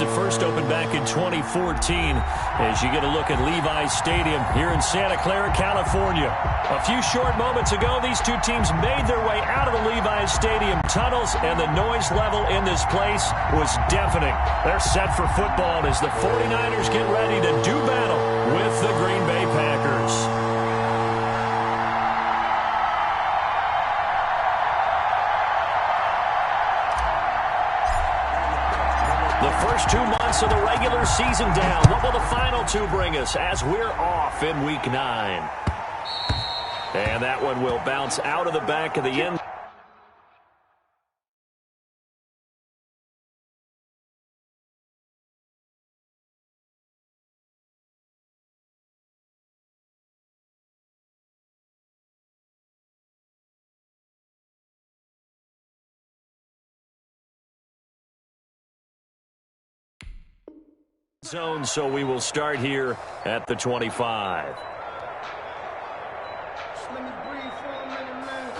it first opened back in 2014 as you get a look at Levi's Stadium here in Santa Clara, California. A few short moments ago, these two teams made their way out of the Levi's Stadium tunnels, and the noise level in this place was deafening. They're set for football as the 49ers get ready to do battle with the Green Bay Packers. The first 2 months of the regular season down. What will the final two bring us as we're off in Week 9? And that one will bounce out of the back of the end. Zone, so we will start here at the 25. Just let me breathe for a minute, man.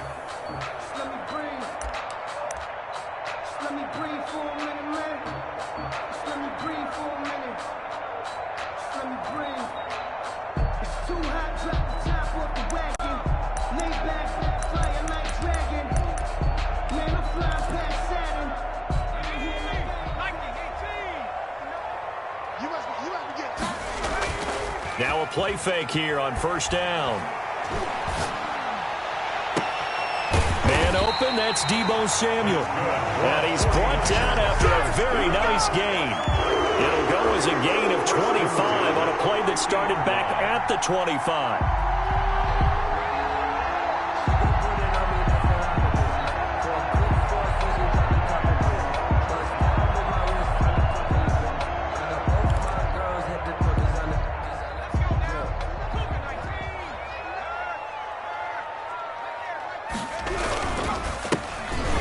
Just let me breathe. Just let me breathe for a minute, man. Just let me breathe for a minute. Just let me breathe. It's too hot, drop the top off the wagon. Lay back, fly a night dragon. Man, I'm flying past Saturn. Now a play fake here on first down. Man open, that's Deebo Samuel. And he's brought down after a very nice gain. It'll go as a gain of 25 on a play that started back at the 25.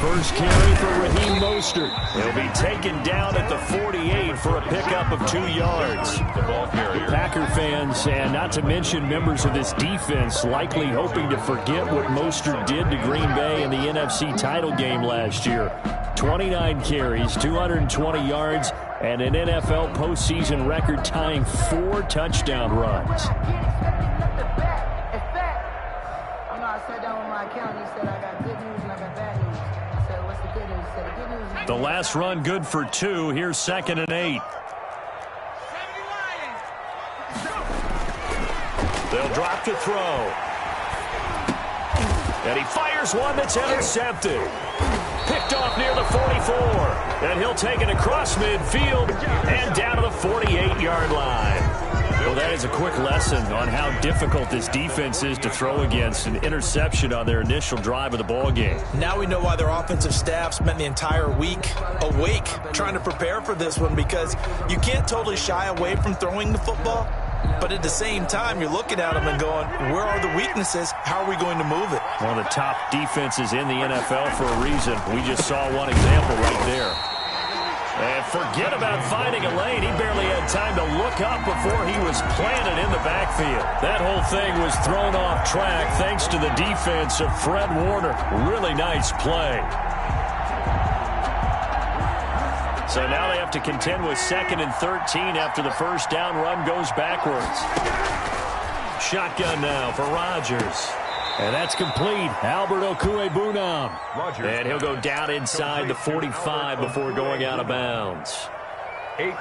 First carry for Raheem Mostert. He'll be taken down at the 48 for a pickup of 2 yards. Packer fans, and not to mention members of this defense, likely hoping to forget what Mostert did to Green Bay in the NFC title game last year. 29 carries, 220 yards, and an NFL postseason record-tying 4 touchdown runs. I sat down with my accountant. He said I got good news and I got bad news. I said, what's the good news? He said, the good news is... The last run good for 2. Here's 2nd and 8. They'll drop to throw. And he fires one that's intercepted. Picked off near the 44. And he'll take it across midfield and down to the 48-yard line. Well, that is a quick lesson on how difficult this defense is to throw against. An interception on their initial drive of the ball game. Now we know why their offensive staff spent the entire week awake trying to prepare for this one, because you can't totally shy away from throwing the football. But at the same time, you're looking at them and going, where are the weaknesses? How are we going to move it? One of the top defenses in the NFL for a reason. We just saw one example right there. And forget about finding a lane. He barely had time to look up before he was planted in the backfield. That whole thing was thrown off track thanks to the defense of Fred Warner. Really nice play. So now they have to contend with 2nd and 13 after the first down run goes backwards. Shotgun now for Rodgers. And that's complete. Albert Okwuegbunam. And he'll go down inside the 45 before going out of bounds.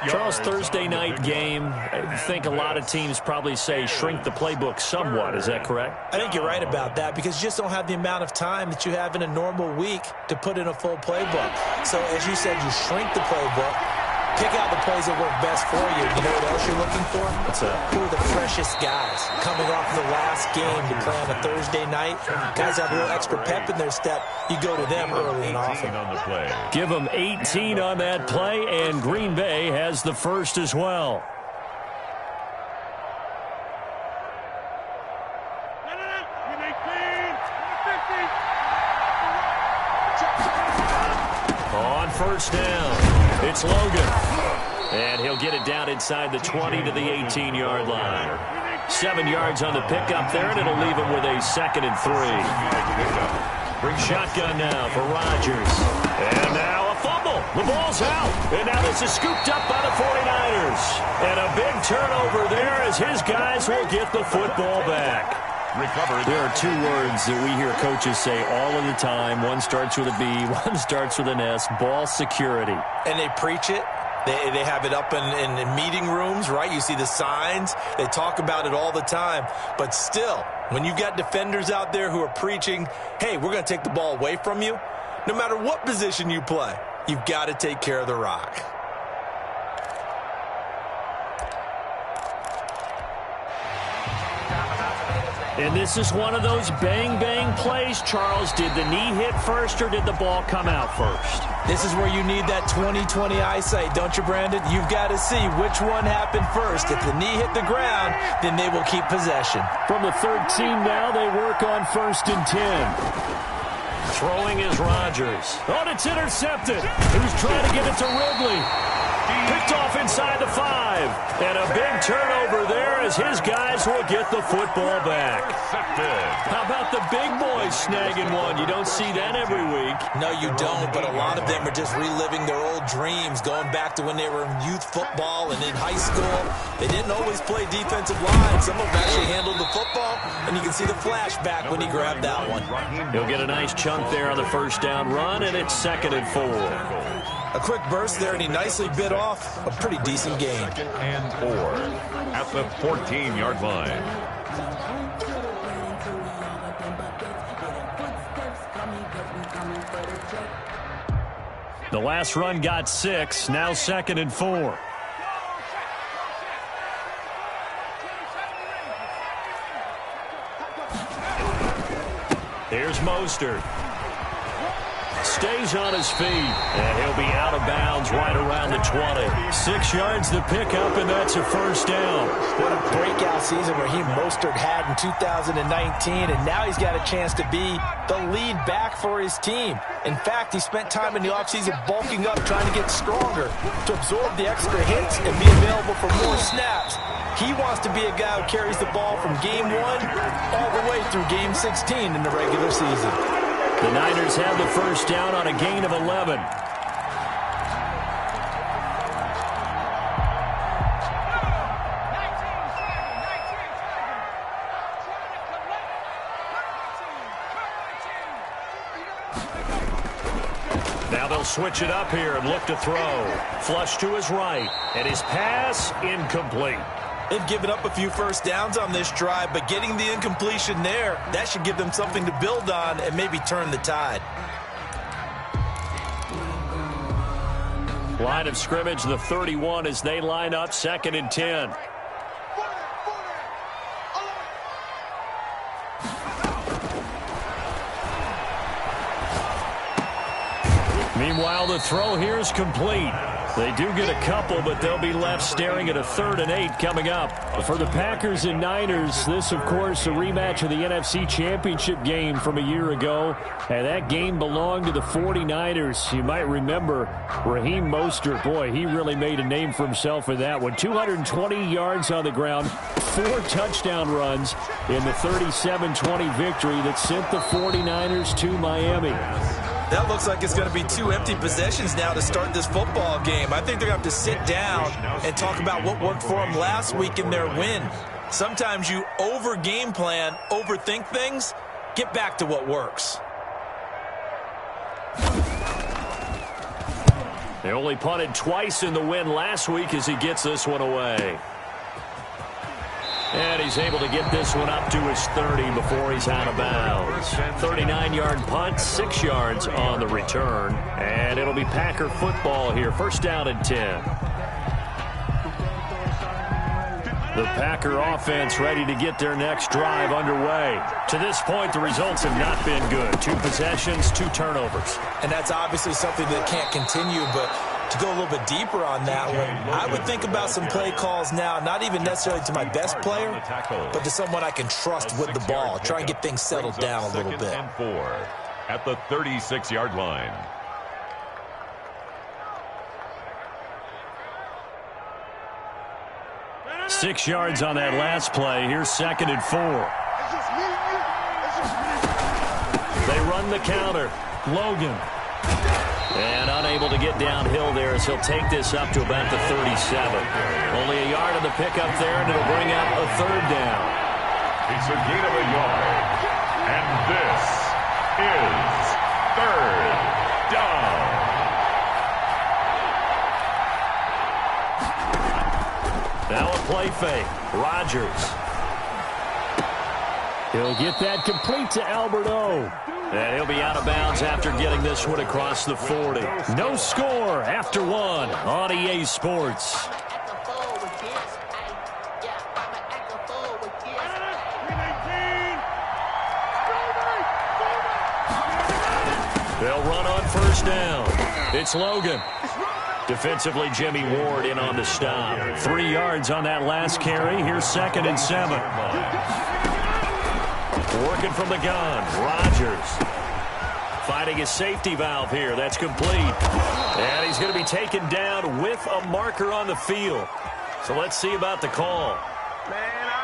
Charles, Thursday night game, I think a lot of teams probably say shrink the playbook somewhat. Is that correct? I think you're right about that, because you just don't have the amount of time that you have in a normal week to put in a full playbook. So, as you said, you shrink the playbook, pick out the plays that work best for you. You know what else you're looking for? Who are the freshest guys coming off the last game to play on a Thursday night? Guys have a little extra pep in their step. You go to them early and often. On the play. Give them 18 on that play, and Green Bay has the first as well. On first down, it's Logan. And he'll get it down inside the 20 to the 18-yard line. 7 yards on the pickup there, and it'll leave him with a 2nd and 3. Bring shotgun now for Rodgers. And now a fumble. The ball's out, and now this is scooped up by the 49ers. And a big turnover there as his guys will get the football back. Recovered. There are two words that we hear coaches say all of the time. One starts with a B, one starts with an S, ball security. And they preach it. They have it up in meeting rooms, right? You see the signs. They talk about it all the time. But still, when you've got defenders out there who are preaching, hey, we're going to take the ball away from you, no matter what position you play, you've got to take care of the rock. And this is one of those bang-bang plays, Charles. Did the knee hit first or did the ball come out first? This is where you need that 20/20 eyesight, don't you, Brandon? You've got to see which one happened first. If the knee hit the ground, then they will keep possession. From the 13 now, they work on 1st and 10. Throwing is Rodgers. Oh, it's intercepted. He was trying to get it to Ridley. Picked off inside the 5. And a big turnover there as his guys will get the football back. How about the big boys snagging one? You don't see that every week. No, you don't, but a lot of them are just reliving their old dreams, going back to when they were in youth football and in high school. They didn't always play defensive line. Some of them actually handled the football, and you can see the flashback when he grabbed that one. He'll get a nice chunk there on the 1st down run, and it's 2nd and 4. A quick burst there, and he nicely bit off a pretty decent gain. 2nd and 4 at the 14-yard line. The last run got 6, now 2nd and 4. Here's Mostert. Stays on his feet, and he'll be out of bounds right around the 20. 6 yards to pick up, and that's a 1st down. What a breakout season Raheem Mostert had in 2019, and now he's got a chance to be the lead back for his team. In fact, he spent time in the offseason bulking up, trying to get stronger, to absorb the extra hits and be available for more snaps. He wants to be a guy who carries the ball from game 1 all the way through game 16 in the regular season. The Niners have the 1st down on a gain of 11. Now they'll switch it up here and look to throw. Flush to his right, and his pass incomplete. They've given up a few 1st downs on this drive, but getting the incompletion there, that should give them something to build on and maybe turn the tide. Line of scrimmage, the 31 as they line up 2nd and 10. Meanwhile, the throw here is complete. They do get a couple, but they'll be left staring at a 3rd and 8 coming up. For the Packers and Niners, this, of course, a rematch of the NFC Championship game from a year ago. And that game belonged to the 49ers. You might remember Raheem Mostert. Boy, he really made a name for himself in that one. 220 yards on the ground, 4 touchdown runs in the 37-20 victory that sent the 49ers to Miami. That looks like it's going to be 2 empty possessions now to start this football game. I think they're going to have to sit down and talk about what worked for them last week in their win. Sometimes you over-game plan, overthink things, get back to what works. They only punted twice in the win last week as he gets this one away. And he's able to get this one up to his 30 before he's out of bounds. 39-yard punt, 6 yards on the return. And it'll be Packer football here. 1st down and 10. The Packer offense ready to get their next drive underway. To this point, the results have not been good. 2 possessions, 2 turnovers. And that's obviously something that can't continue, but to go a little bit deeper on that one, I would think about some play calls now, not even necessarily to my best player, but to someone I can trust with the ball. Try and get things settled down a little bit. 2nd and 4 at the 36-yard line. Six yards on that last play. Here's 2nd and 4. They run the counter. Logan. And unable to get downhill there as he'll take this up to about the 37. Only a yard on the pickup there, and it'll bring up a third down. It's a gain of a yard. And this is third down. Now a play fake. Rodgers. He'll get that complete to Alberto. And he'll be out of bounds after getting this one across the 40. No score after one on EA Sports. They'll run on first down. It's Logan. Defensively, Jimmy Ward in on the stop. 3 yards on that last carry. Here's 2nd and 7. Working from the gun. Rodgers finding his safety valve here. That's complete. And he's going to be taken down with a marker on the field. So let's see about the call.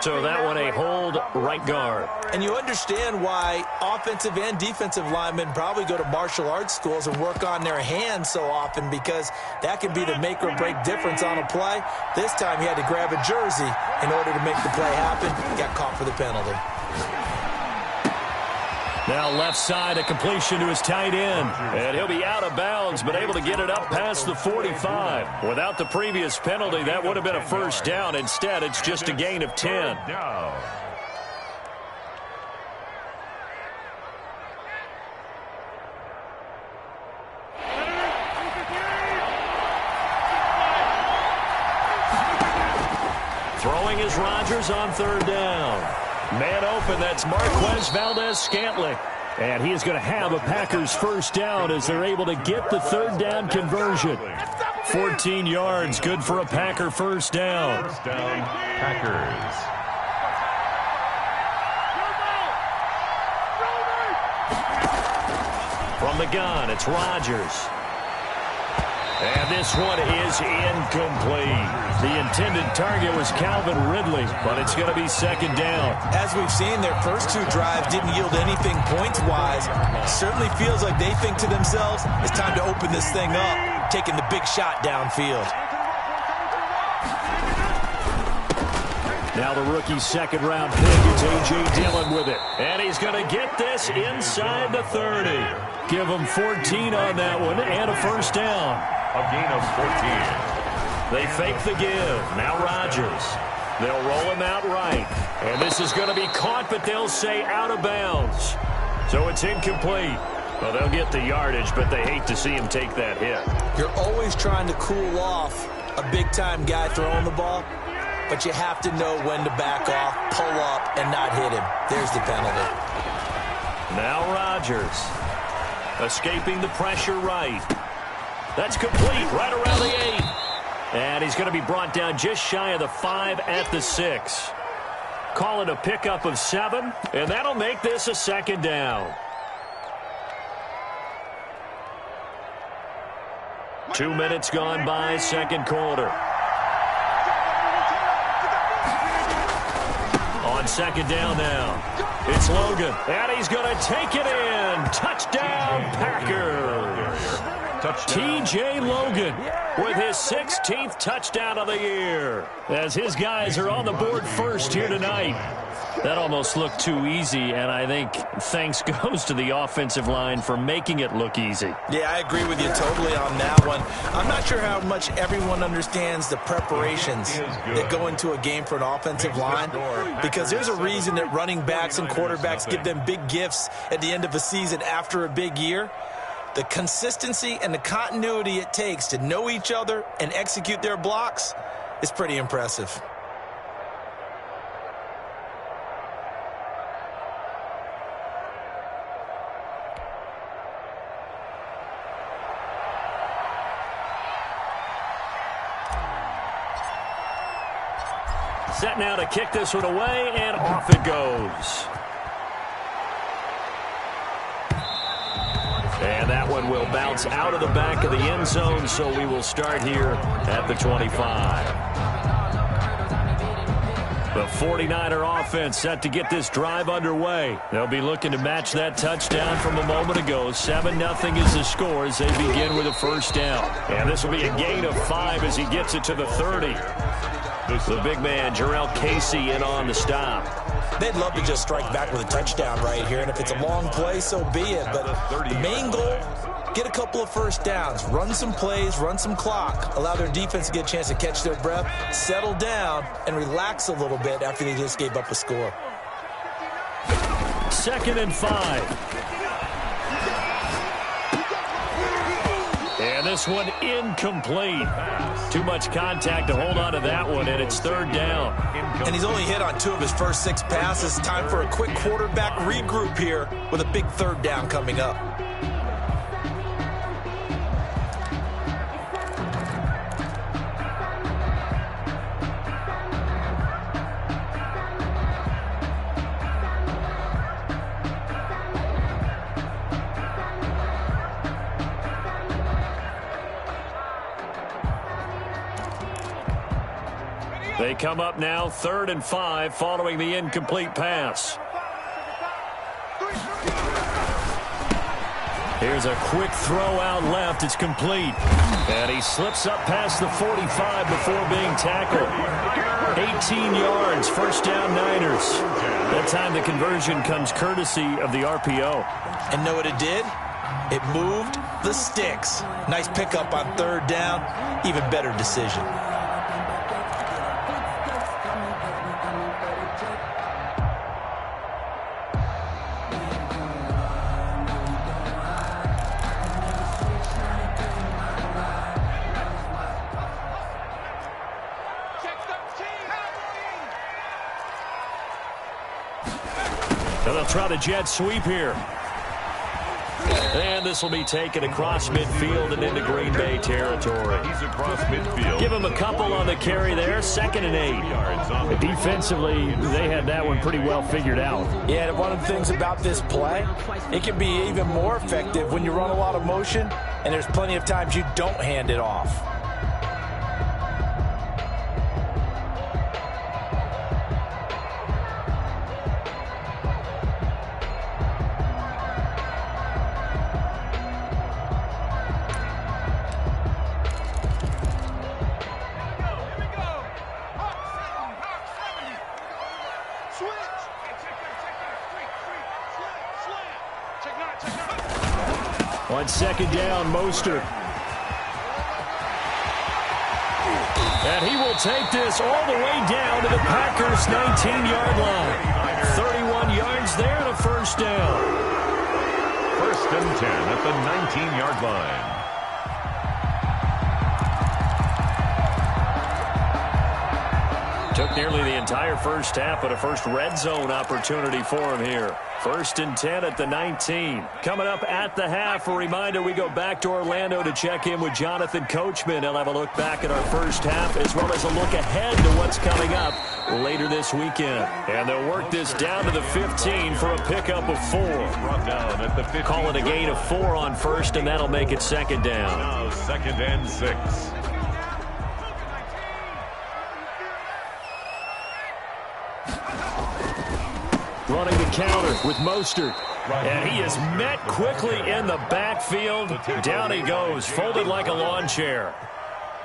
So that one a hold right guard. And you understand why offensive and defensive linemen probably go to martial arts schools and work on their hands so often, because that can be the make or break difference on a play. This time he had to grab a jersey in order to make the play happen. Got caught for the penalty. Now left side, a completion to his tight end. And he'll be out of bounds, but able to get it up past the 45. Without the previous penalty, that would have been a first down. Instead, it's just a gain of 10. Throwing is Rodgers on third down. Man open, that's Marquez Valdez-Scantling. And he is going to have a Packers first down as they're able to get the third down conversion. 14 yards, good for a Packer first down. First down, Packers. From the gun, it's Rodgers. And this one is incomplete. The intended target was Calvin Ridley, but it's going to be second down. As we've seen, their first 2 drives didn't yield anything points-wise. Certainly feels like they think to themselves, it's time to open this thing up, taking the big shot downfield. Now the rookie second-round pick, it's A.J. Dillon with it. And he's going to get this inside the 30. Give him 14 on that one and a first down. A gain of 14. They fake the give. Now Rodgers. They'll roll him out right. And this is going to be caught, but they'll say out of bounds. So it's incomplete. Well, they'll get the yardage, but they hate to see him take that hit. You're always trying to cool off a big-time guy throwing the ball, but you have to know when to back off, pull up, and not hit him. There's the penalty. Now Rodgers. Escaping the pressure right. That's complete right around the 8. And he's going to be brought down just shy of the 5 at the 6. Call it a pickup of 7, and that'll make this a second down. 2 minutes gone by, second quarter. On second down now. It's Logan, and he's going to take it in. Touchdown, Packers. T.J. Logan with his 16th touchdown of the year, as his guys are on the board first here tonight. That almost looked too easy, and I think thanks goes to the offensive line for making it look easy. Yeah, I agree with you totally on that one. I'm not sure how much everyone understands the preparations that go into a game for an offensive line, because there's a reason that running backs and quarterbacks give them big gifts at the end of a season after a big year. The consistency and the continuity it takes to know each other and execute their blocks is pretty impressive. Set now to kick this one away, and off it goes. And that one will bounce out of the back of the end zone, so we will start here at the 25. The 49er offense set to get this drive underway. They'll be looking to match that touchdown from a moment ago. 7-0 is the score as they begin with a first down. And this will be a gain of 5 as he gets it to the 30. The big man, Jarrell Casey, in on the stop. They'd love to just strike back with a touchdown right here, and if it's a long play, so be it. But the main goal, get a couple of first downs, run some plays, run some clock, allow their defense to get a chance to catch their breath, settle down, and relax a little bit after they just gave up a score. 2nd and 5. And this one incomplete. Too much contact to hold on to that one, and it's 3rd down. And he's only hit on 2 of his first 6 passes. Time for a quick quarterback regroup here with a big 3rd down coming up. They come up now 3rd and 5 following the incomplete pass. Here's a quick throw out left. It's complete. And he slips up past the 45 before being tackled. 18 yards, first down Niners. That time the conversion comes courtesy of the RPO. And know what it did? It moved the sticks. Nice pickup on 3rd down. Even better decision. And they'll try the jet sweep here. And this will be taken across midfield and into Green Bay territory. He's across midfield. Give him a couple on the carry there. 2nd and 8. Defensively, they had that one pretty well figured out. Yeah, and one of the things about this play, it can be even more effective when you run a lot of motion, and there's plenty of times you don't hand it off. On 2nd down, Mostert. And he will take this all the way down to the Packers' 19-yard line. 31 yards there and a first down. 1st and 10 at the 19-yard line. Took nearly the entire first half, but a first red zone opportunity for him here. 1st and 10 at the 19. Coming up at the half, a reminder, we go back to Orlando to check in with Jonathan Coachman. He'll have a look back at our first half as well as a look ahead to what's coming up later this weekend. And they'll work this down to the 15 for a pickup of 4. Brought down at the 15. Call it a gain of 4 on 1st, and that'll make it 2nd down. Now 2nd and 6. Running the counter with Mostert. And he is met quickly in the backfield. Down he goes, folded like a lawn chair.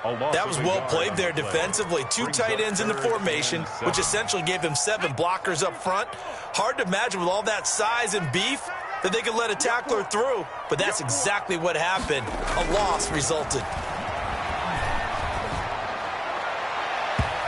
That was well played there defensively. 2 tight ends in the formation, which essentially gave them 7 blockers up front. Hard to imagine with all that size and beef that they could let a tackler through, but that's exactly what happened. A loss resulted.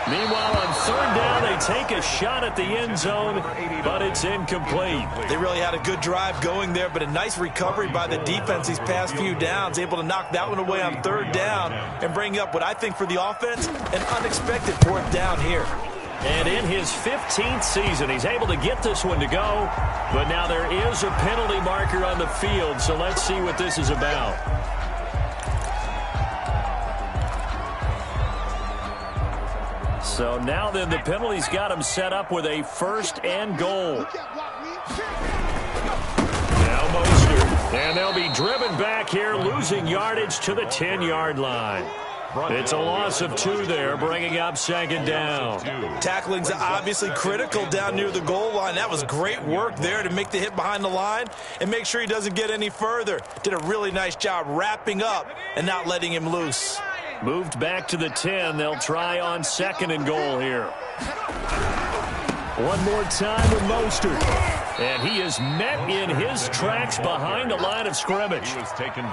Meanwhile, on 3rd down, they take a shot at the end zone, but it's incomplete. They really had a good drive going there, but a nice recovery by the defense these past few downs, able to knock that one away on 3rd down and bring up what I think for the offense, an unexpected 4th down here. And in his 15th season, he's able to get this one to go, but now there is a penalty marker on the field, so let's see what this is about. So now then the penalty's got him set up with a 1st and goal. Now Mostert. And they'll be driven back here, losing yardage to the 10-yard line. It's a loss of 2 there, bringing up second down. Tackling's obviously critical down near the goal line. That was great work there to make the hit behind the line and make sure he doesn't get any further. Did a really nice job wrapping up and not letting him loose. Moved back to the 10. They'll try on 2nd and goal here. One more time with Mostert. And he is met in his tracks behind the line of scrimmage.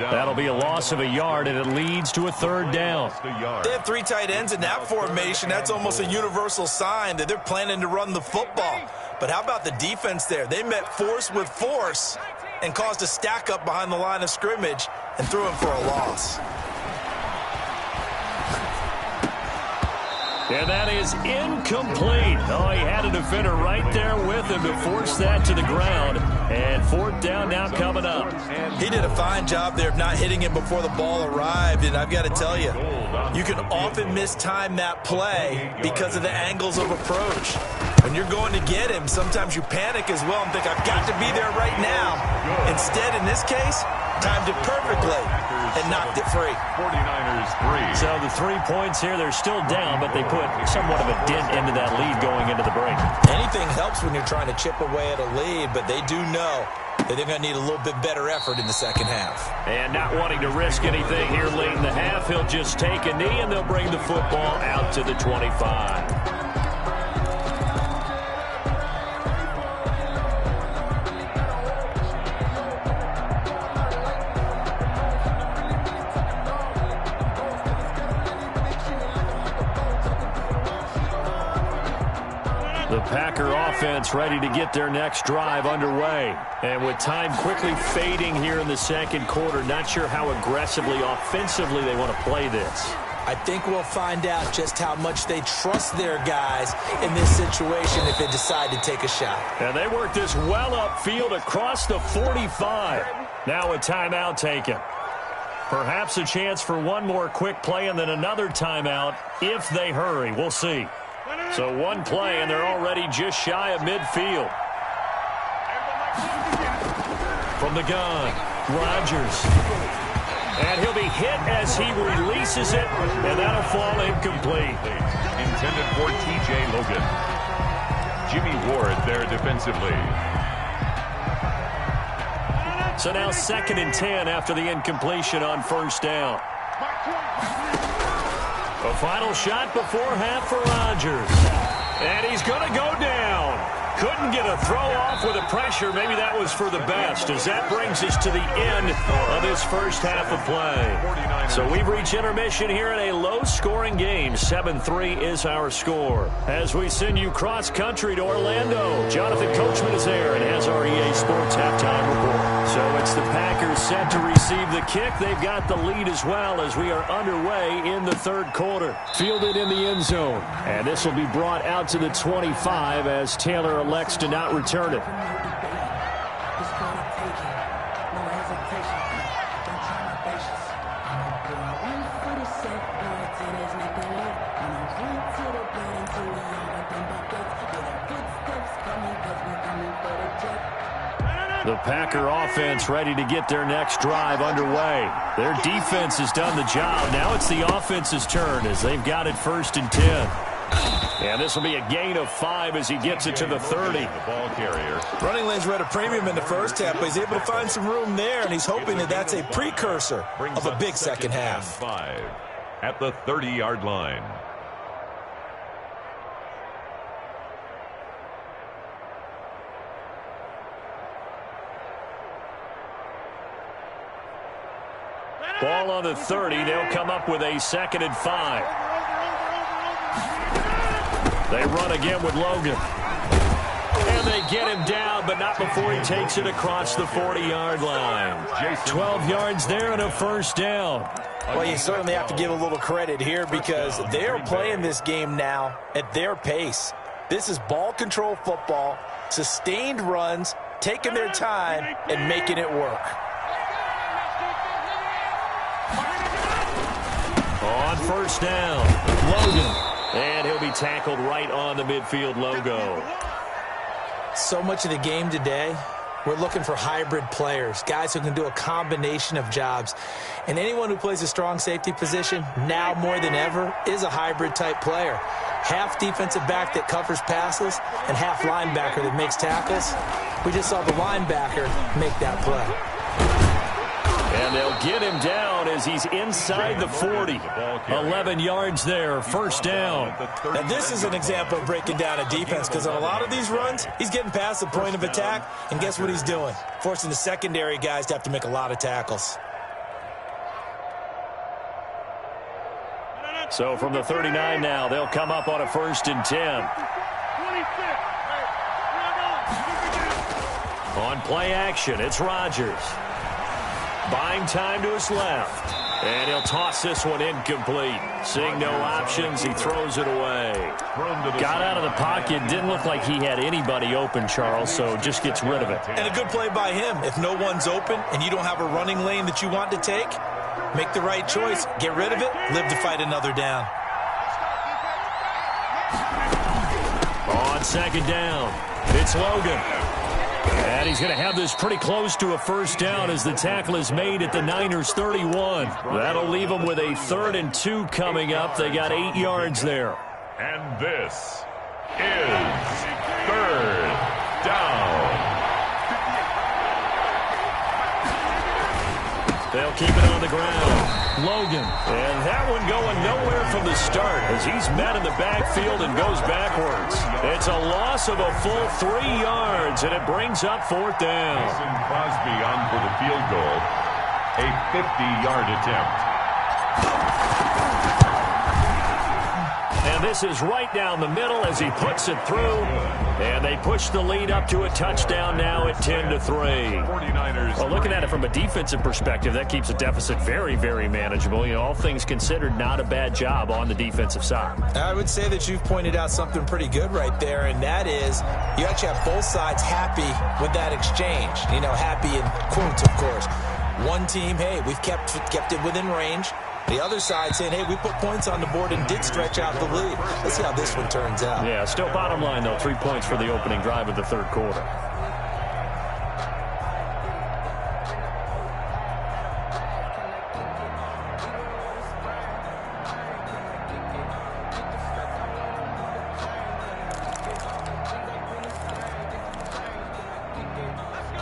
That'll be a loss of a yard, and it leads to a 3rd down. They have 3 tight ends in that formation. That's almost a universal sign that they're planning to run the football. But how about the defense there? They met force with force and caused a stack up behind the line of scrimmage and threw him for a loss. And that is incomplete. Oh, he had a defender right there with him to force that to the ground. And 4th down now coming up. He did a fine job there of not hitting him before the ball arrived. And I've got to tell you, you can often mistime that play because of the angles of approach. When you're going to get him, sometimes you panic as well and think, I've got to be there right now. Instead, in this case, timed it perfectly and knocked it free. 49ers 3. So the 3 points here, they're still down, but they put somewhat of a dent into that lead going into the break. Anything helps when you're trying to chip away at a lead, but they do know that they're going to need a little bit better effort in the second half. And not wanting to risk anything here late in the half, he'll just take a knee, and they'll bring the football out to the 25. The Packer offense ready to get their next drive underway. And with time quickly fading here in the 2nd quarter, not sure how aggressively, offensively they want to play this. I think we'll find out just how much they trust their guys in this situation if they decide to take a shot. And they work this well upfield across the 45. Now a timeout taken. Perhaps a chance for one more quick play and then another timeout if they hurry. We'll see. So 1 play, and they're already just shy of midfield. From the gun, Rodgers. And he'll be hit as he releases it, and that'll fall incomplete. Intended for T.J. Logan. Jimmy Ward there defensively. So now 2nd and 10 after the incompletion on 1st down. A final shot before half for Rodgers. And he's going to go down. Couldn't get a throw off with the pressure. Maybe that was for the best, as that brings us to the end of this first half of play. So we've reached intermission here in a low-scoring game. 7-3 is our score. As we send you cross-country to Orlando, Jonathan Coachman is there and has our EA Sports halftime report. So it's the Packers set to receive the kick. They've got the lead as well as we are underway in the 3rd quarter. Fielded in the end zone. And this will be brought out to the 25 as Taylor elects to not return it. The Packer offense ready to get their next drive underway. Their defense has done the job. Now it's the offense's turn as they've got it 1st and 10. And this will be a gain of 5 as he gets it to the 30. The ball carrier. Running lanes were at a premium in the first half, but he's able to find some room there, and he's hoping that that's a precursor of a big second half. 5 at the 30-yard line. Ball on the 30. They'll come up with a 2nd and 5. They run again with Logan. And they get him down, but not before he takes it across the 40-yard line. 12 yards there and a 1st down. Well, you certainly have to give a little credit here because they're playing this game now at their pace. This is ball control football, sustained runs, taking their time, and making it work. On 1st down, Logan. And he'll be tackled right on the midfield logo. So much of the game today We're looking for hybrid players, guys who can do a combination of jobs. And anyone who plays a strong safety position, now more than ever, is a hybrid-type player. Half defensive back that covers passes and half linebacker that makes tackles. We just saw the linebacker make that play. And they'll get him down as he's inside the 40. 11 yards there, first down. Now, this is an example of breaking down a defense, because on a lot of these runs, he's getting past the point of attack, and guess what he's doing? Forcing the secondary guys to have to make a lot of tackles. So from the 39 now, they'll come up on a 1st and 10. On play action, it's Rodgers. Buying time to his left. And he'll toss this one incomplete. Seeing no options, he throws it away. Got out of the pocket. Didn't look like he had anybody open, Charles, so just gets rid of it. And a good play by him. If no one's open and you don't have a running lane that you want to take, make the right choice. Get rid of it. Live to fight another down. On 2nd down, it's Logan. And he's going to have this pretty close to a first down as the tackle is made at the Niners' 31. That'll leave them with a 3rd and 2 coming up. They got 8 yards there. And this is 3rd down. They'll keep it on the ground. Logan. And that one going nowhere from the start as he's met in the backfield and goes backwards. It's a loss of a full 3 yards, and it brings up 4th down. Mason Crosby on for the field goal. A 50-yard attempt. And this is right down the middle as he puts it through. And they push the lead up to a touchdown now at 10-3. 49ers. Well, looking at it from a defensive perspective, that keeps the deficit very, very manageable. You know, all things considered, not a bad job on the defensive side. I would say that you've pointed out something pretty good right there, and that is you actually have both sides happy with that exchange. You know, happy in quotes, of course. One team, hey, we've kept it within range. The other side saying, hey, we put points on the board and did stretch out the lead. Let's see how this one turns out. Yeah, still bottom line, though, 3 points for the opening drive of the 3rd quarter.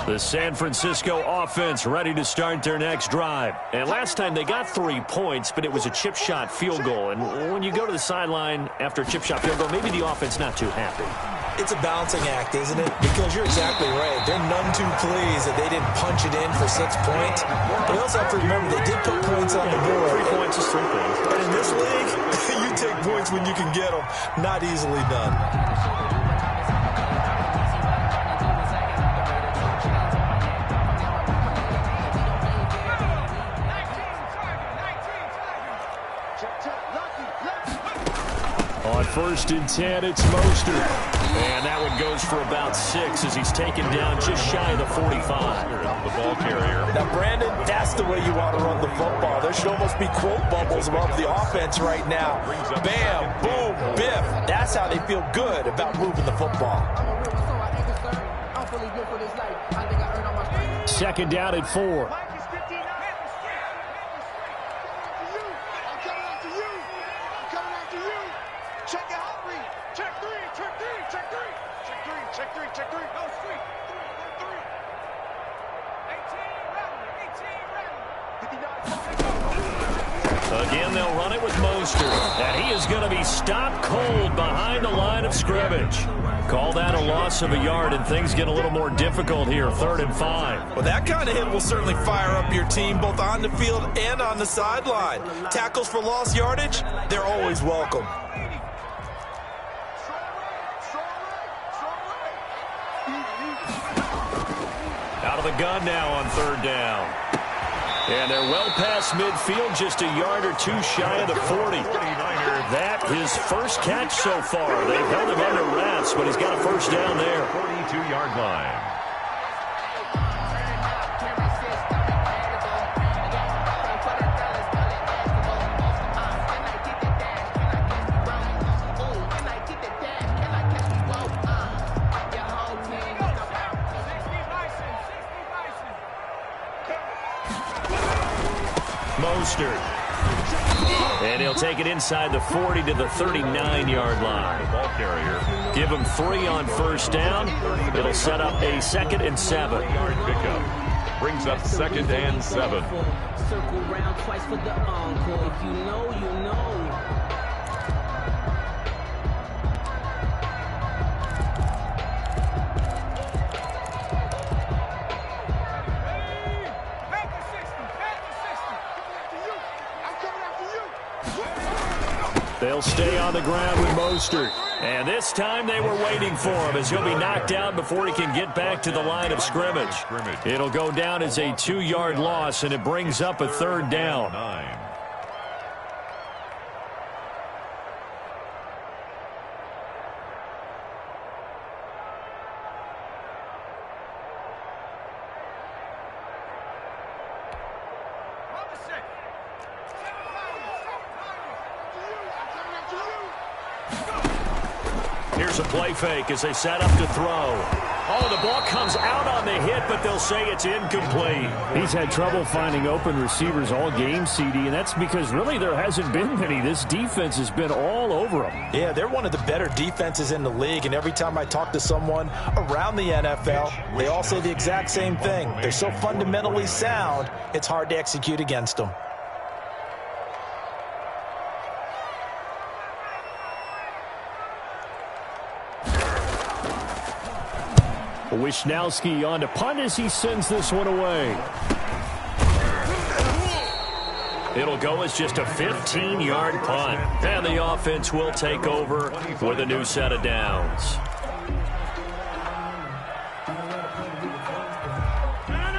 The San Francisco offense ready to start their next drive. And last time they got 3 points, but it was a chip shot field goal. And when you go to the sideline after a chip shot field goal, maybe the offense not too happy. It's a balancing act, isn't it? Because you're exactly right. They're none too pleased that they didn't punch it in for 6 points. But you also have to remember they did put points on the board. 3 points is 3 points. And in this league, you take points when you can get them. Not easily done. On 1st and 10, it's Mostert. And that one goes for about 6 as he's taken down just shy of the 45. The ball carrier. Now, Brandon, that's the way you want to run the football. There should almost be quote bubbles above the offense right now. Bam, boom, biff. That's how they feel good about moving the football. 2nd down at 4. Again, they'll run it with Mostert. And he is going to be stopped cold behind the line of scrimmage. Call that a loss of a yard, and things get a little more difficult here, 3rd and 5. Well, that kind of hit will certainly fire up your team both on the field and on the sideline. Tackles for lost yardage, they're always welcome. Out of the gun now on 3rd down. And they're well past midfield, just a yard or 2 shy of the 40. That his first catch so far. They've held him under wraps, but he's got a first down there. 42-yard line. Mostert. And he'll take it inside the 40 to the 39-yard line. Ball carrier. Give him 3 on first down. It'll set up a 2nd and 7. Yard pickup. Brings up 2nd and 7. Circle round twice for the encore. If you know, you know. They'll stay on the ground with Mostert. And this time they were waiting for him as he'll be knocked down before he can get back to the line of scrimmage. It'll go down as a 2-yard loss, and it brings up a 3rd down. 9. Here's a play fake as they set up to throw. Oh, the ball comes out on the hit, but they'll say it's incomplete. He's had trouble finding open receivers all game, CD, and that's because really there hasn't been many. This defense has been all over them. Yeah, they're one of the better defenses in the league, and every time I talk to someone around the NFL, they all say the exact same thing. They're so fundamentally sound, it's hard to execute against them. Wishnowski on to punt as he sends this one away. It'll go as just a 15-yard punt. And the offense will take over with a new set of downs.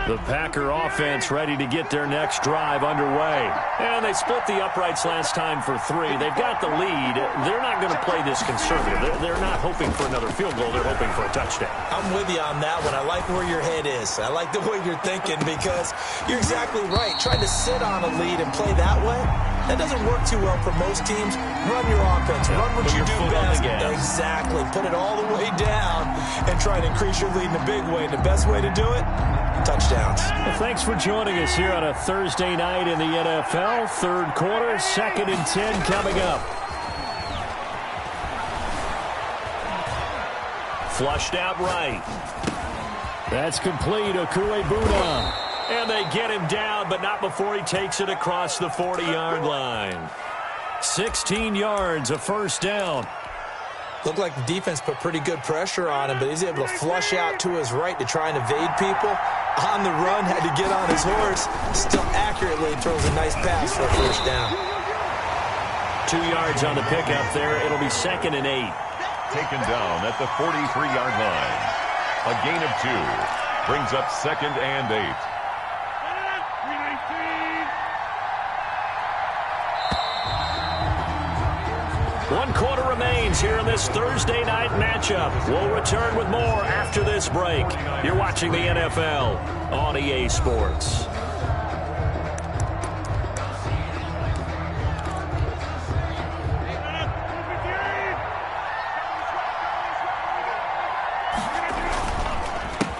The Packer offense ready to get their next drive underway. And they split the uprights last time for 3. They've got the lead. They're not going to play this conservative. They're not hoping for another field goal. They're hoping for a touchdown. I'm with you on that one. I like where your head is. I like the way you're thinking because you're exactly right. Trying to sit on a lead and play that way, that doesn't work too well for most teams. Run your offense. Run what you do best. Exactly. Put it all the way down and try to increase your lead in a big way. And the best way to do it, touchdowns. Well, thanks for joining us here on a Thursday night in the NFL. 3rd quarter, 2nd and 10 coming up. Flushed out right. That's complete. Okuebuna. And they get him down, but not before he takes it across the 40-yard line. 16 yards, a 1st down. Looked like the defense put pretty good pressure on him, but he's able to flush out to his right to try and evade people. On the run, had to get on his horse. Still accurately throws a nice pass for a 1st down. 2 yards on the pickup there. It'll be 2nd and 8. Taken down at the 43-yard line. A gain of 2. Brings up 2nd and 8. One quarter remains here in this Thursday night matchup. We'll return with more after this break. You're watching the NFL on EA Sports.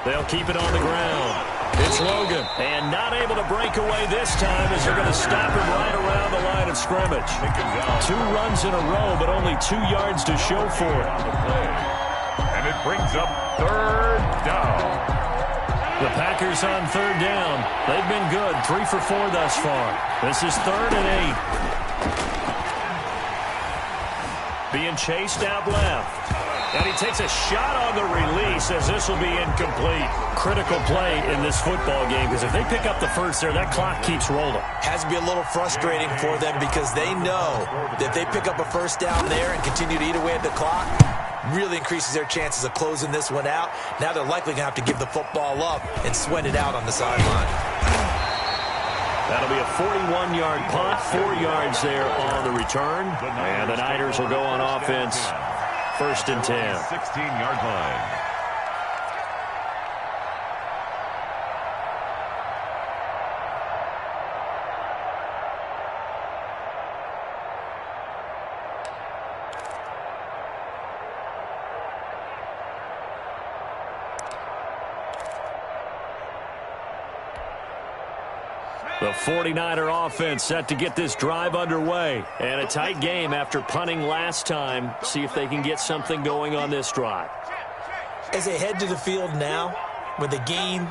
They'll keep it on the ground. It's Logan. And not able to break away this time as they're going to stop him right around the line of scrimmage. 2 runs in a row, but only 2 yards to show for it. And it brings up 3rd down. The Packers on 3rd down. They've been good. 3 for 4 thus far. This is 3rd and 8. Being chased out left. And he takes a shot on the release as this will be incomplete. Critical play in this football game because if they pick up the first there, that clock keeps rolling. Has to be a little frustrating for them because they know that if they pick up a 1st down there and continue to eat away at the clock, really increases their chances of closing this one out. Now they're likely going to have to give the football up and sweat it out on the sideline. That'll be a 41-yard punt, 4 yards there on the return. And the Niners will go on offense. 1st and 10. 16-yard line. The The 49er offense set to get this drive underway. And a tight game after punting last time. See if they can get something going on this drive. As they head to the field now, with the game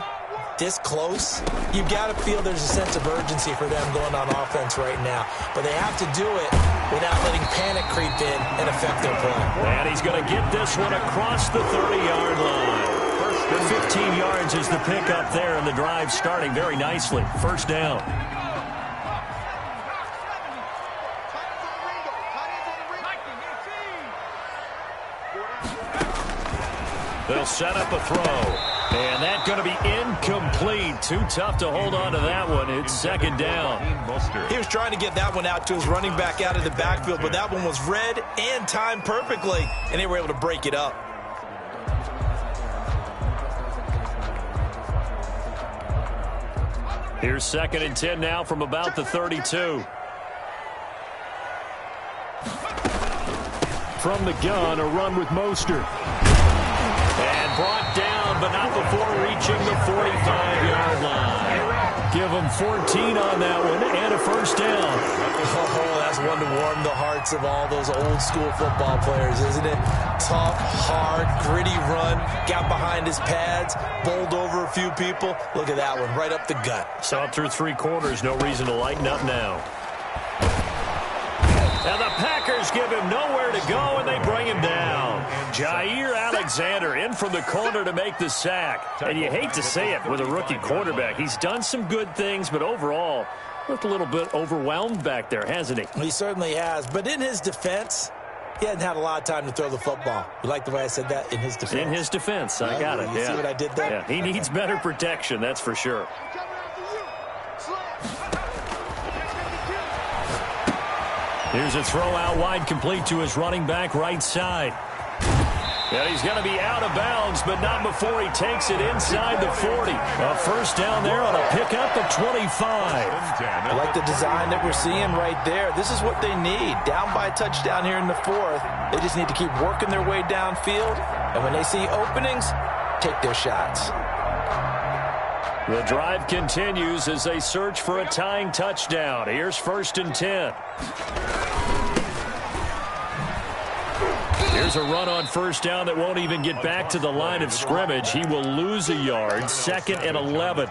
this close, you've got to feel there's a sense of urgency for them going on offense right now. But they have to do it without letting panic creep in and affect their play. And he's going to get this one across the 30-yard line. 15 yards is the pickup there, and the drive starting very nicely. First down. They'll set up a throw. And that's going to be incomplete. Too tough to hold on to that one. It's second down. He was trying to get that one out to his running back out of the backfield, but that one was read and timed perfectly, and they were able to break it up. Here's 2nd and 10 now from about the 32. From the gun, a run with Mostert. And brought down, but not before reaching the 45-yard line. Give them 14 on that one and a first down. Oh, that's one to warm the hearts of all those old-school football players, isn't it? Tough, hard, gritty run. Got behind his pads, bowled over a few people. Look at that one, right up the gut. Saw it through 3 quarters. No reason to lighten up now. And the Packers give him nowhere to go, and they bring him down. Jair Alexander in from the corner to make the sack. And you hate to say it with a rookie quarterback. He's done some good things, but overall, looked a little bit overwhelmed back there, hasn't he? He certainly has. But in his defense, he hasn't had a lot of time to throw the football. You like the way I said that? In his defense. In his defense. I got it. You see what I did there? Yeah, he needs better protection, that's for sure. Here's a throw out wide, complete to his running back right side. And he's going to be out of bounds, but not before he takes it inside the 40. A first down there on a pickup of 25. I like the design that we're seeing right there. This is what they need. Down by a touchdown here in the 4th. They just need to keep working their way downfield. And when they see openings, take their shots. The drive continues as they search for a tying touchdown. Here's 1st and 10. Here's a run on first down that won't even get back to the line of scrimmage. He will lose a yard. 2nd and 11.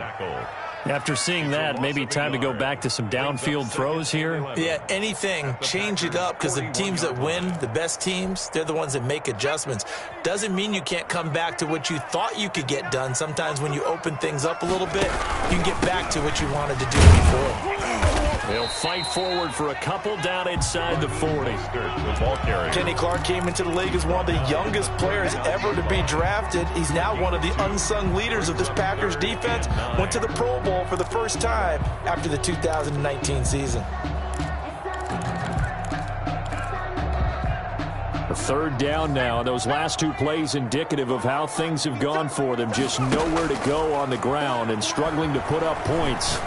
After seeing that, maybe time to go back to some downfield throws here. Yeah, anything. Change it up, because the teams that win, the best teams, they're the ones that make adjustments. Doesn't mean you can't come back to what you thought you could get done. Sometimes when you open things up a little bit, you can get back to what you wanted to do before. They'll fight forward for a couple down inside the 40. Kenny Clark came into the league as one of the youngest players ever to be drafted. He's now one of the unsung leaders of this Packers defense. Went to the Pro Bowl for the first time after the 2019 season. A 3rd down now. Those last 2 plays indicative of how things have gone for them. Just nowhere to go on the ground and struggling to put up points.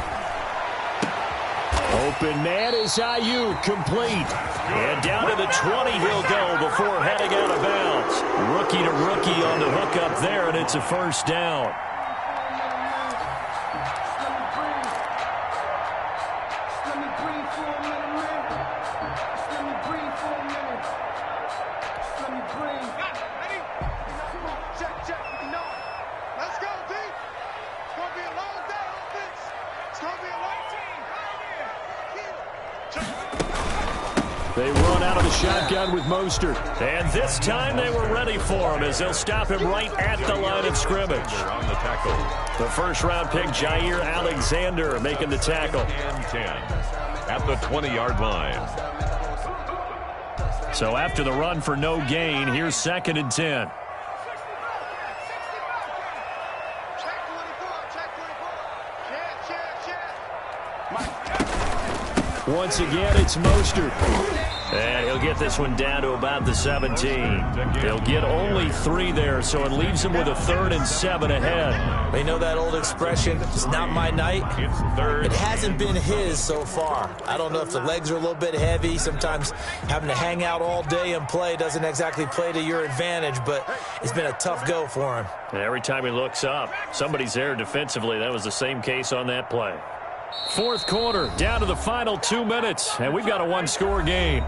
Open man is Ayuk, complete. And down to the 20 he'll go before heading out of bounds. Rookie to rookie on the hook up there, and it's a first down. They run out of the shotgun with Mostert. And this time they were ready for him as they'll stop him right at the line of scrimmage. On the tackle. The first-round pick, Jair Alexander, making the tackle. And 10 at the 20-yard line. So after the run for no gain, here's 2nd and 10. Once again, it's Mostert. And he'll get this one down to about the 17. He'll get only 3 there, so it leaves him with a 3rd and 7 ahead. They know that old expression, it's not my night. It's 3rd. It hasn't been his so far. I don't know if the legs are a little bit heavy. Sometimes having to hang out all day and play doesn't exactly play to your advantage, but it's been a tough go for him. And every time he looks up, somebody's there defensively. That was the same case on that play. Fourth quarter, down to the final 2 minutes, and we've got a one-score game.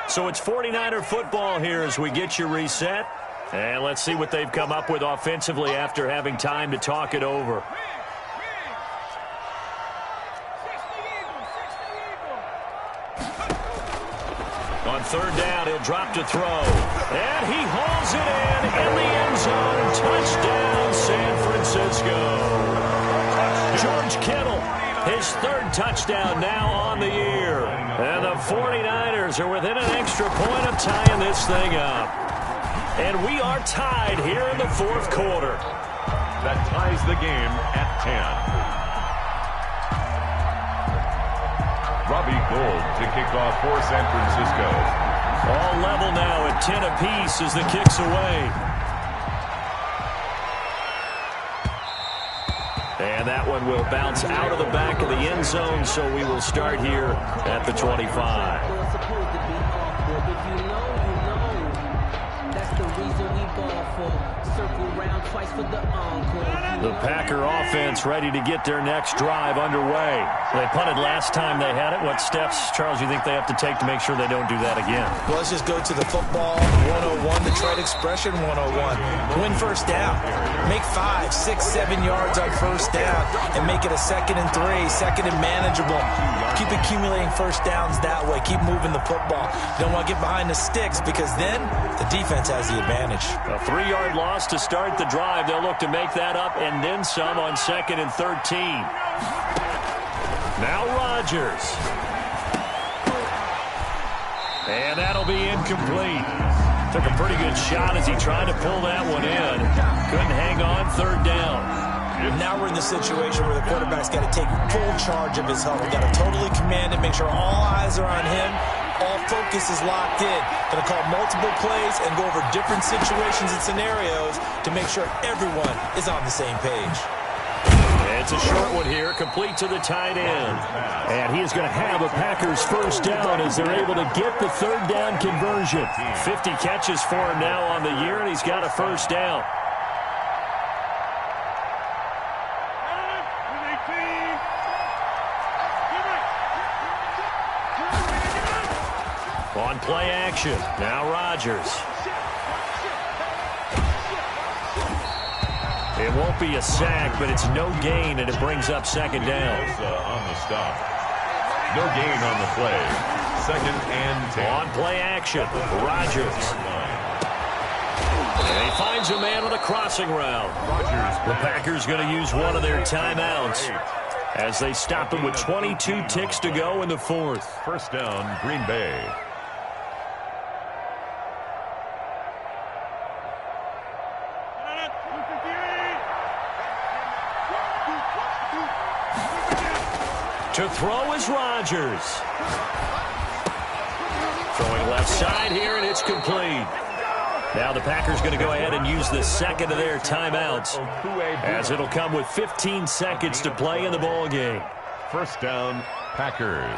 So it's 49er football here as we get you reset. And let's see what they've come up with offensively after having time to talk it over. On third down, he'll drop to throw. And he hauls it in the end zone. Touchdown, San Francisco. George Kittle, his third touchdown now on the year. And the 49ers are within an extra point of tying this thing up. And we are tied here in the fourth quarter. That ties the game at 10. Robbie Gould to kick off for San Francisco. All level now at 10 apiece as the kick's away. And that one will bounce out of the back of the end zone, so we will start here at the 25. The Packer offense ready to get their next drive underway. They punted last time they had it. What steps, Charles, you think they have to take to make sure they don't do that again? Well, let's just go to the football 101, the trade expression 101. Win first down. Make 5, 6, 7 yards on first down and make it a 2nd and 3, second and manageable. Keep accumulating first downs that way. Keep moving the football. You don't want to get behind the sticks because then the defense has the advantage. A 3-yard loss to start the drive. They'll look to make that up and then some on 2nd and 13. Now Rodgers. And that'll be incomplete. Took a pretty good shot as he tried to pull that one in. Couldn't hang on third down. Now we're in the situation where the quarterback's got to take full charge of his huddle. Got to totally command it, make sure all eyes are on him. All focus is locked in. Going to call multiple plays and go over different situations and scenarios to make sure everyone is on the same page. It's a short one here, complete to the tight end. And he is going to have a Packers first down as they're able to get the third down conversion. 50 catches for him now on the year, and he's got a first down. On play action, now Rodgers. It won't be a sack, but it's no gain, and it brings up second down. On the stop. No gain on the play. 2nd and 10. On play action, Rodgers. And he finds a man on a crossing route. The Packers going to use one of their timeouts as they stop him with 22 ticks to go in the fourth. First down, Green Bay. To throw is Rodgers. Throwing left side here, and it's complete. Now the Packers going to go ahead and use the second of their timeouts as it'll come with 15 seconds to play in the ball game. First down, Packers.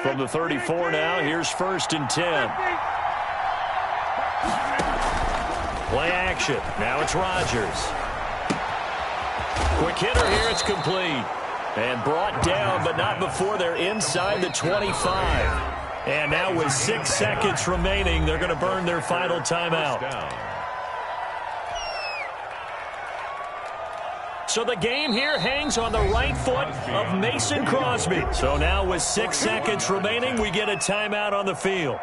From the 34 now, here's 1st and 10. Play action. Now it's Rodgers. Quick hitter here. It's complete. And brought down, but not before they're inside the 25. And now with 6 seconds remaining, they're going to burn their final timeout. So the game here hangs on the right foot of Mason Crosby. So now with 6 seconds remaining, we get a timeout on the field.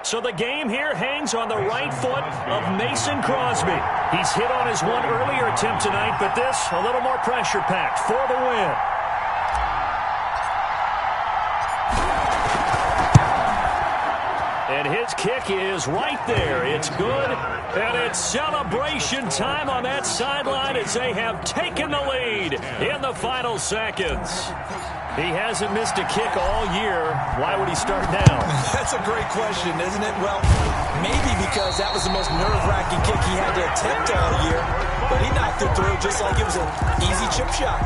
So the game here hangs on the right foot of Mason Crosby. He's hit on his one earlier attempt tonight, but this a little more pressure-packed for the win. And his kick is right there. It's good, and it's celebration time on that sideline as they have taken the lead in the final seconds. He hasn't missed a kick all year. Why would he start now? That's a great question, isn't it? Well, maybe because that was the most nerve-wracking kick he had to attempt all year, but he knocked it through just like it was an easy chip shot.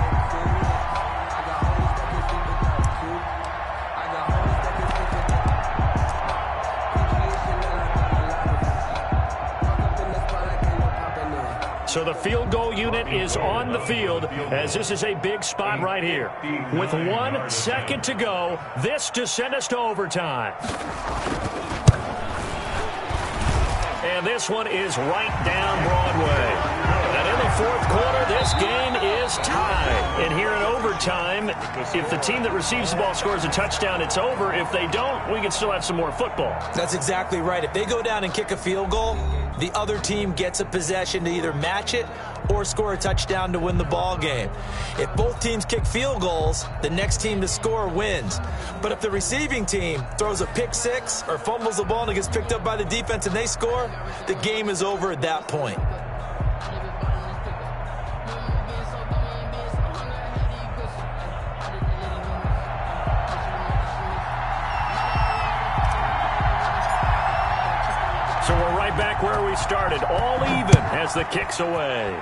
So the field goal unit is on the field as this is a big spot right here. With 1 second to go, this to send us to overtime. And this one is right down Broadway. And in the fourth quarter, this game is tied. And here in overtime, if the team that receives the ball scores a touchdown, it's over. If they don't, we can still have some more football. That's exactly right. If they go down and kick a field goal, the other team gets a possession to either match it or score a touchdown to win the ball game. If both teams kick field goals, the next team to score wins. But if the receiving team throws a pick six or fumbles the ball and it gets picked up by the defense and they score, the game is over at that point. So we're right back where we started, all even as the kick's away.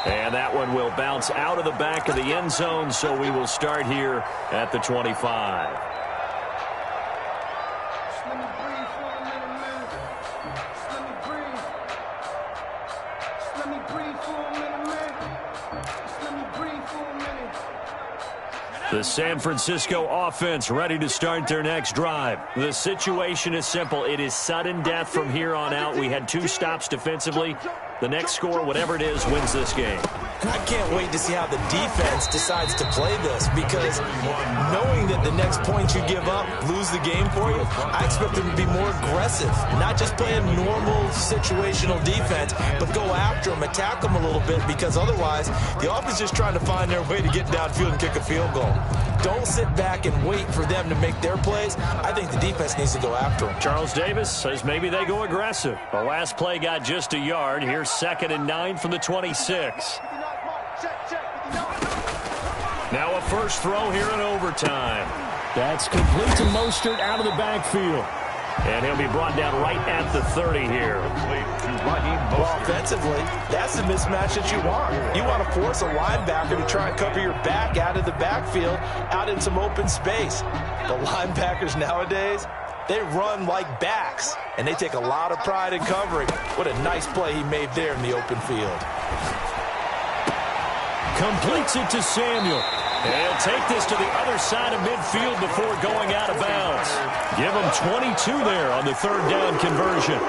And that one will bounce out of the back of the end zone, so we will start here at the 25. Let me breathe for a minute, man. Let me breathe. Let me breathe for a minute, man. Let me breathe for a minute. The San Francisco offense ready to start their next drive. The situation is simple. It is sudden death from here on out. We had 2 stops defensively. The next score, whatever it is, wins this game. I can't wait to see how the defense decides to play this, because knowing that the next point you give up lose the game for you, I expect them to be more aggressive, not just playing normal situational defense, but go after them, attack them a little bit, because otherwise the offense is just trying to find their way to get downfield and kick a field goal. Don't sit back and wait for them to make their plays. I think the defense needs to go after them. Charles Davis says maybe they go aggressive. The last play got just a yard. Here's 2nd and 9 from the 26. Now a first throw here in overtime. That's complete to Mostert out of the backfield. And he'll be brought down right at the 30 here. Well, offensively, that's the mismatch that you want. You want to force a linebacker to try and cover your back out of the backfield, out in some open space. The linebackers nowadays, they run like backs, and they take a lot of pride in covering. What a nice play he made there in the open field. Completes it to Samuel. And he'll take this to the other side of midfield before going out of bounds. Give him 22 there on the 3rd down conversion.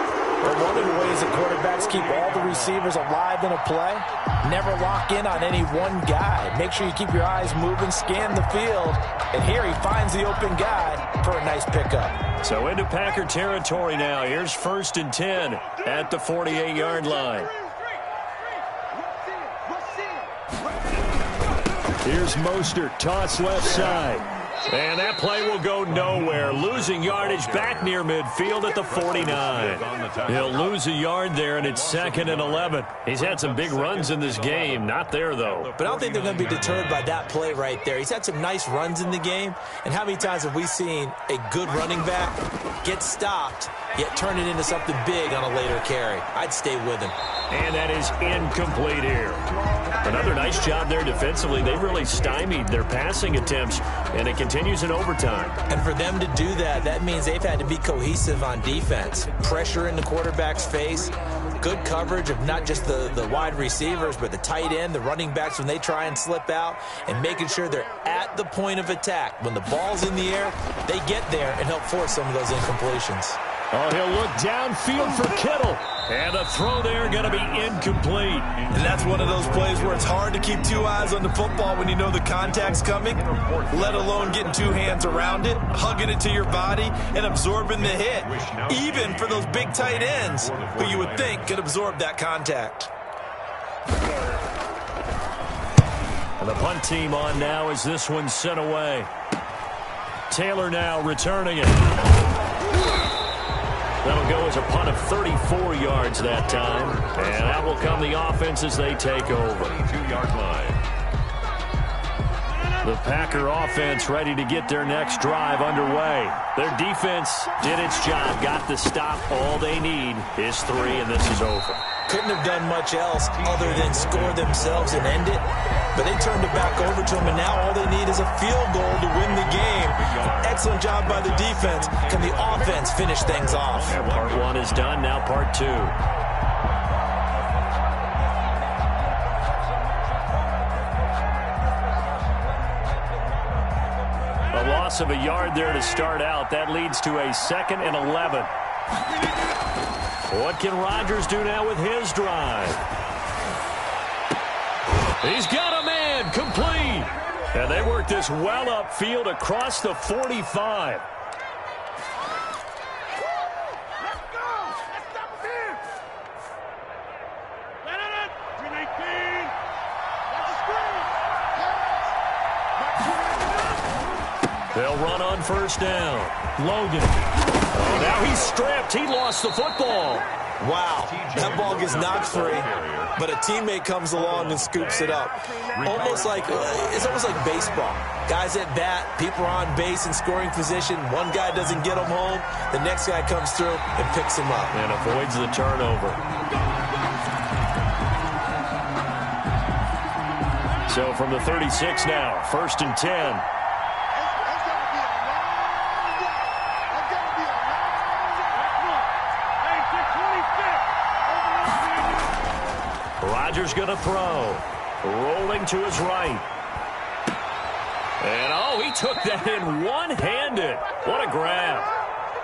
But one of the ways that quarterbacks keep all the receivers alive in a play, never lock in on any one guy. Make sure you keep your eyes moving, scan the field, and here he finds the open guy for a nice pickup. So into Packer territory now. Here's 1st and 10 at the 48-yard line. Here's Mostert, toss left side. And that play will go nowhere. Losing yardage back near midfield at the 49. He'll lose a yard there, and it's 2nd and 11. He's had some big runs in this game. Not there, though. But I don't think they're going to be deterred by that play right there. He's had some nice runs in the game. And how many times have we seen a good running back get stopped, yet turn it into something big on a later carry? I'd stay with him. And that is incomplete here. Another nice job there defensively. They really stymied their passing attempts, and it continues in overtime. And for them to do that, that means they've had to be cohesive on defense. Pressure in the quarterback's face, good coverage of not just the wide receivers, but the tight end, the running backs when they try and slip out, and making sure they're at the point of attack. When the ball's in the air, they get there and help force some of those incompletions. Oh, he'll look downfield for Kittle. And the throw there going to be incomplete. And that's one of those plays where it's hard to keep 2 eyes on the football when you know the contact's coming, let alone getting 2 hands around it, hugging it to your body, and absorbing the hit. Even for those big tight ends who you would think could absorb that contact. And the punt team on now as this one's sent away. Taylor now returning it. That'll go as a punt of 34 yards that time. And that will come the offense as they take over. 22-yard line. The Packer offense ready to get their next drive underway. Their defense did its job, got the stop. All they need is 3, and this is over. Couldn't have done much else other than score themselves and end it. but they turned it back over to him, and now all they need is a field goal to win the game. Excellent job by the defense. Can the offense finish things off? And part one is done, now part two. A loss of a yard there to start out. That leads to a 2nd and 11. What can Rodgers do now with his drive? He's got a man, complete. And they work this well upfield across the 45. They'll run on first down. Logan. Oh, now he's stripped. He lost the football. Wow, that ball gets knocked free, but a teammate comes along and scoops it up. It's almost like baseball. Guys at bat, people are on base in scoring position. One guy doesn't get him home. The next guy comes through and picks him up. And avoids the turnover. So from the 36 now, 1st and 10. Rodgers going to throw. Rolling to his right. And, oh, he took that in one-handed. What a grab.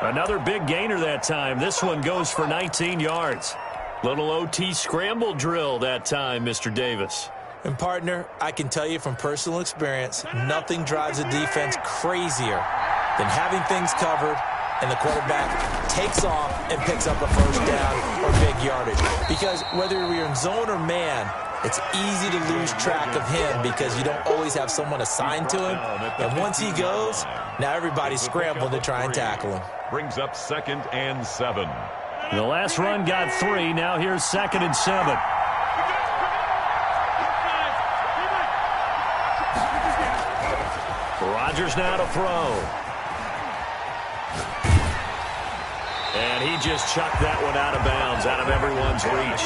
Another big gainer that time. This one goes for 19 yards. Little OT scramble drill that time, Mr. Davis. And, partner, I can tell you from personal experience, nothing drives a defense crazier than having things covered and the quarterback takes off and picks up a first down or big yardage. Because whether you're in zone or man, it's easy to lose track of him because you don't always have someone assigned to him. And once he goes, now everybody's scrambling to try and tackle him. Brings up 2nd and 7. The last run got 3. Now here's 2nd and 7. Rodgers now to throw. And he just chucked that one out of bounds, out of everyone's reach.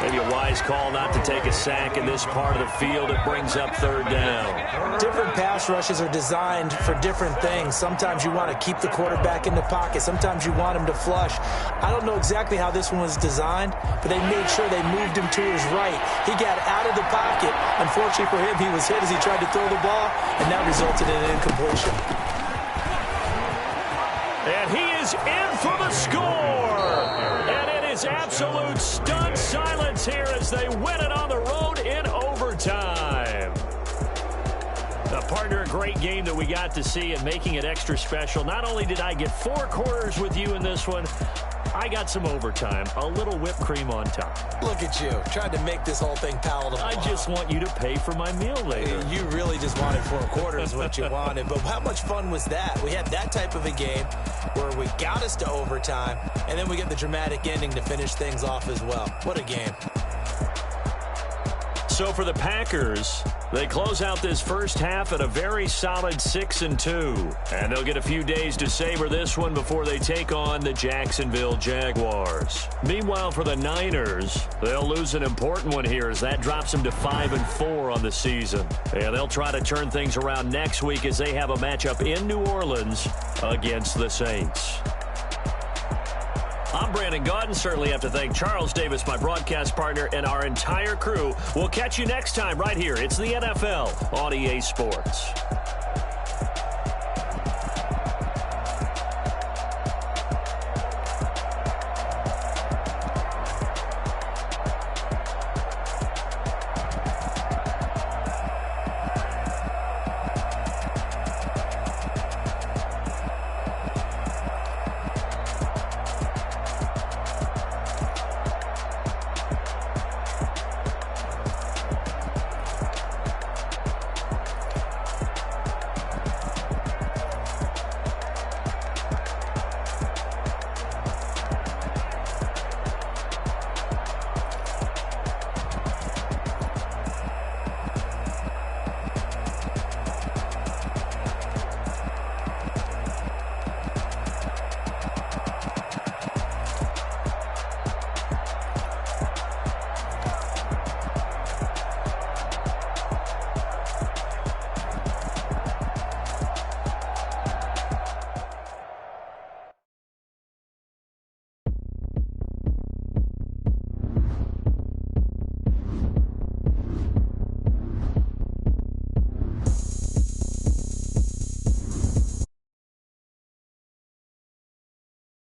Maybe a wise call not to take a sack in this part of the field. It brings up 3rd down. Different pass rushes are designed for different things. Sometimes you want to keep the quarterback in the pocket. Sometimes you want him to flush. I don't know exactly how this one was designed, but they made sure they moved him to his right. He got out of the pocket. Unfortunately for him, he was hit as he tried to throw the ball, and that resulted in an incompletion. And he is in for the score. And it is absolute stunned silence here as they win it on the road in overtime. Partner, a great game that we got to see and making it extra special. Not only did I get 4 quarters with you in this one, I got some overtime, a little whipped cream on top. Look at you, trying to make this whole thing palatable. I just want you to pay for my meal later. You really just wanted 4 quarters what you wanted, but how much fun was that? We had that type of a game where we got us to overtime, and then we get the dramatic ending to finish things off as well. What a game. So for the Packers, they close out this first half at a very solid 6-2. And they'll get a few days to savor this one before they take on the Jacksonville Jaguars. Meanwhile, for the Niners, they'll lose an important one here as that drops them to 5-4 on the season. And they'll try to turn things around next week as they have a matchup in New Orleans against the Saints. I'm Brandon Gaudin. Certainly have to thank Charles Davis, my broadcast partner, and our entire crew. We'll catch you next time right here. It's the NFL on EA Sports.